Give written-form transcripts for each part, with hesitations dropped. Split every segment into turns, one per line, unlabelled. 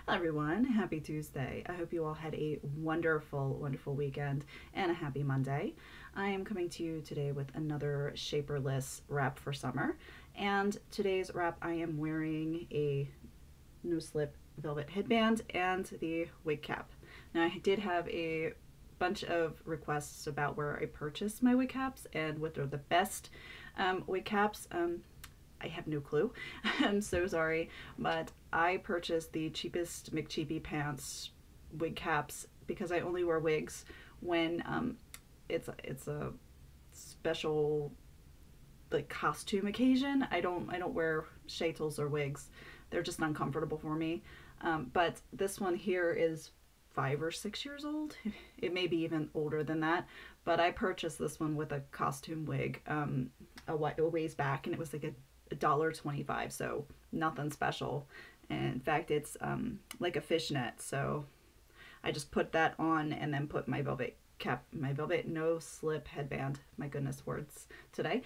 Hello everyone, happy Tuesday. I hope you all had a wonderful, wonderful weekend and a happy Monday. I am coming to you today with another shaperless wrap for summer. And today's wrap, I am wearing a no slip velvet headband and the wig cap. Now I did have a bunch of requests about where I purchased my wig caps and what are the best wig caps. I have no clue. I'm so sorry, but I purchased the cheapest McCheapy Pants wig caps because I only wear wigs when it's a special like costume occasion. I don't wear shaitels or wigs. They're just uncomfortable for me. But this one here is 5 or 6 years old. It may be even older than that, but I purchased this one with a costume wig a ways back, and it was like $1.25, so nothing special. And in fact, it's like a fishnet, so I just put that on and then put my velvet cap, my velvet no slip headband, my goodness words today,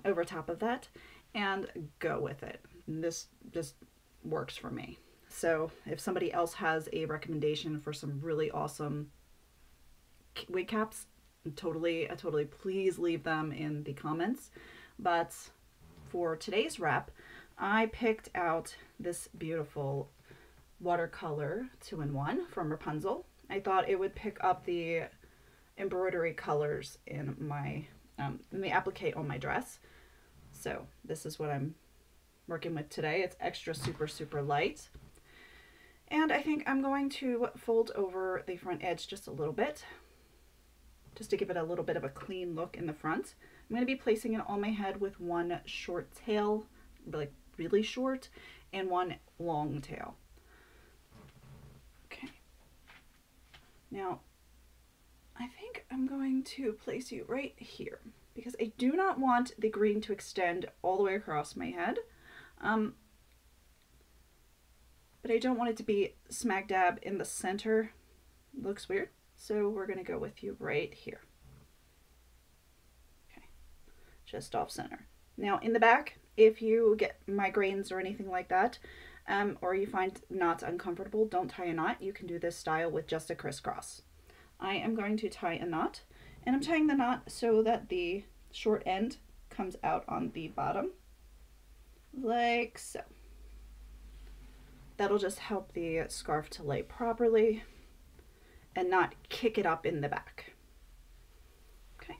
over top of that and go with it. And this just works for me. So if somebody else has a recommendation for some really awesome wig caps, totally please leave them in the comments. But for today's wrap, I picked out this beautiful watercolor 2-in-1 from Wrapunzel. I thought it would pick up the embroidery colors in the applique on my dress. So this is what I'm working with today. It's extra super light. And I think I'm going to fold over the front edge just a little bit, just to give it a little bit of a clean look in the front. I'm going to be placing it on my head with one short tail, like really short, and one long tail. Okay. Now, I think I'm going to place you right here because I do not want the green to extend all the way across my head. But I don't want it to be smack dab in the center. It looks weird. So we're going to go with you right here. Okay, just off center. Now in the back, if you get migraines or anything like that, or you find knots uncomfortable, don't tie a knot. You can do this style with just a crisscross. I am going to tie a knot, and I'm tying the knot so that the short end comes out on the bottom, like so. That'll just help the scarf to lay properly and not kick it up in the back. Okay.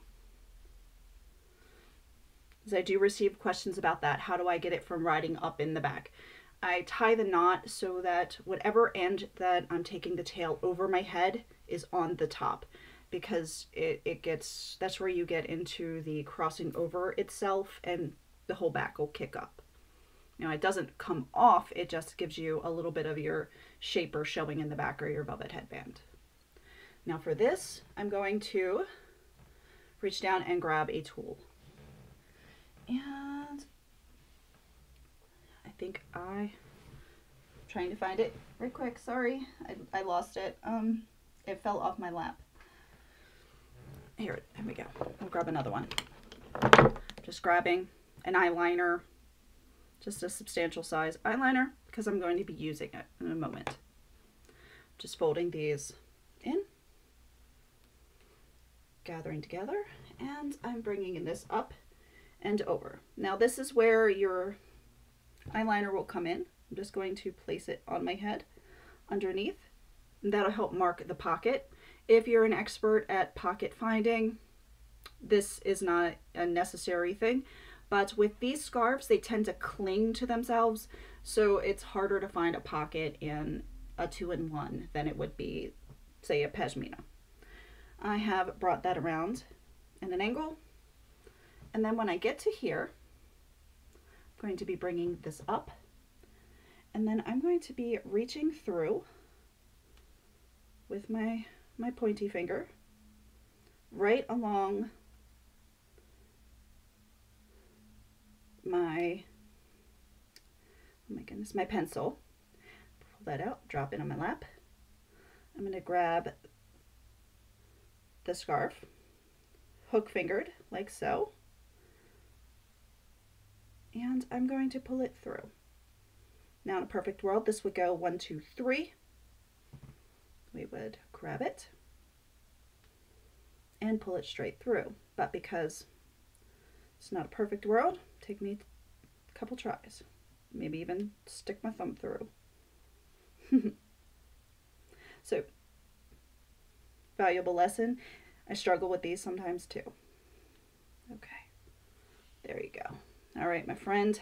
As I do receive questions about that, how do I get it from riding up in the back? I tie the knot so that whatever end that I'm taking the tail over my head is on the top, because that's where you get into the crossing over itself and the whole back will kick up. Now it doesn't come off, it just gives you a little bit of your shaper showing in the back or your velvet headband. Now for this, I'm going to reach down and grab a tool. And I think I'm trying to find it right quick. Sorry, I lost it. It fell off my lap. Here we go. I'll grab another one. Just grabbing an eyeliner. Just a substantial size eyeliner because I'm going to be using it in a moment. Just folding these in, gathering together, and I'm bringing this up and over. Now this is where your eyeliner will come in. I'm just going to place it on my head underneath, and that'll help mark the pocket. If you're an expert at pocket finding, this is not a necessary thing. But with these scarves, they tend to cling to themselves, so it's harder to find a pocket in a 2-in-1 than it would be, say, a pashmina. I have brought that around in an angle, and then when I get to here, I'm going to be bringing this up, and then I'm going to be reaching through with my pointy finger right along my pencil. Pull that out, drop it on my lap. I'm going to grab the scarf, hook fingered like so, and I'm going to pull it through. Now in a perfect world, this would go 1, 2, 3, we would grab it and pull it straight through. But because it's not a perfect world, take me a couple tries. Maybe even stick my thumb through. So, valuable lesson. I struggle with these sometimes too. Okay, there you go. All right, my friend.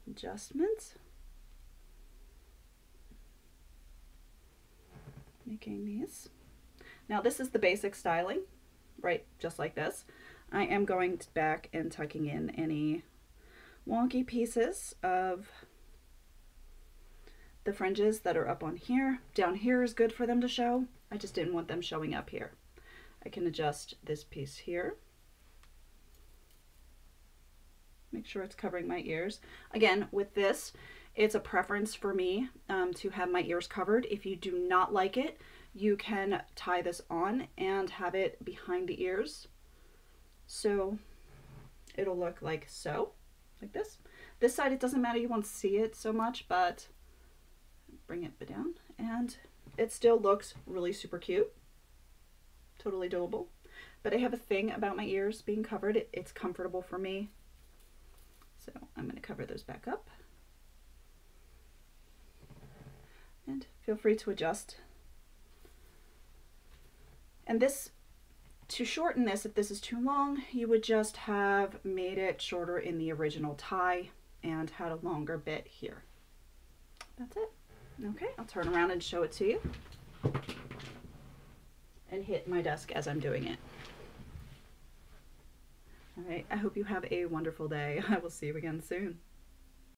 Adjustments. Making these. Now this is the basic styling, right? Just like this. I am going back and tucking in any wonky pieces of the fringes that are up on here. Down here is good for them to show. I just didn't want them showing up here. I can adjust this piece here. Make sure it's covering my ears. Again, with this, it's a preference for me to have my ears covered. If you do not like it, you can tie this on and have it behind the ears. So it'll look like so, like this. This side, it doesn't matter, you won't see it so much, but bring it down and it still looks really super cute. Totally doable. But I have a thing about my ears being covered. It's comfortable for me. So I'm going to cover those back up. And feel free to adjust. And this, to shorten this, if this is too long, you would just have made it shorter in the original tie and had a longer bit here. That's it. Okay, I'll turn around and show it to you. And hit my desk as I'm doing it. All right, I hope you have a wonderful day. I will see you again soon.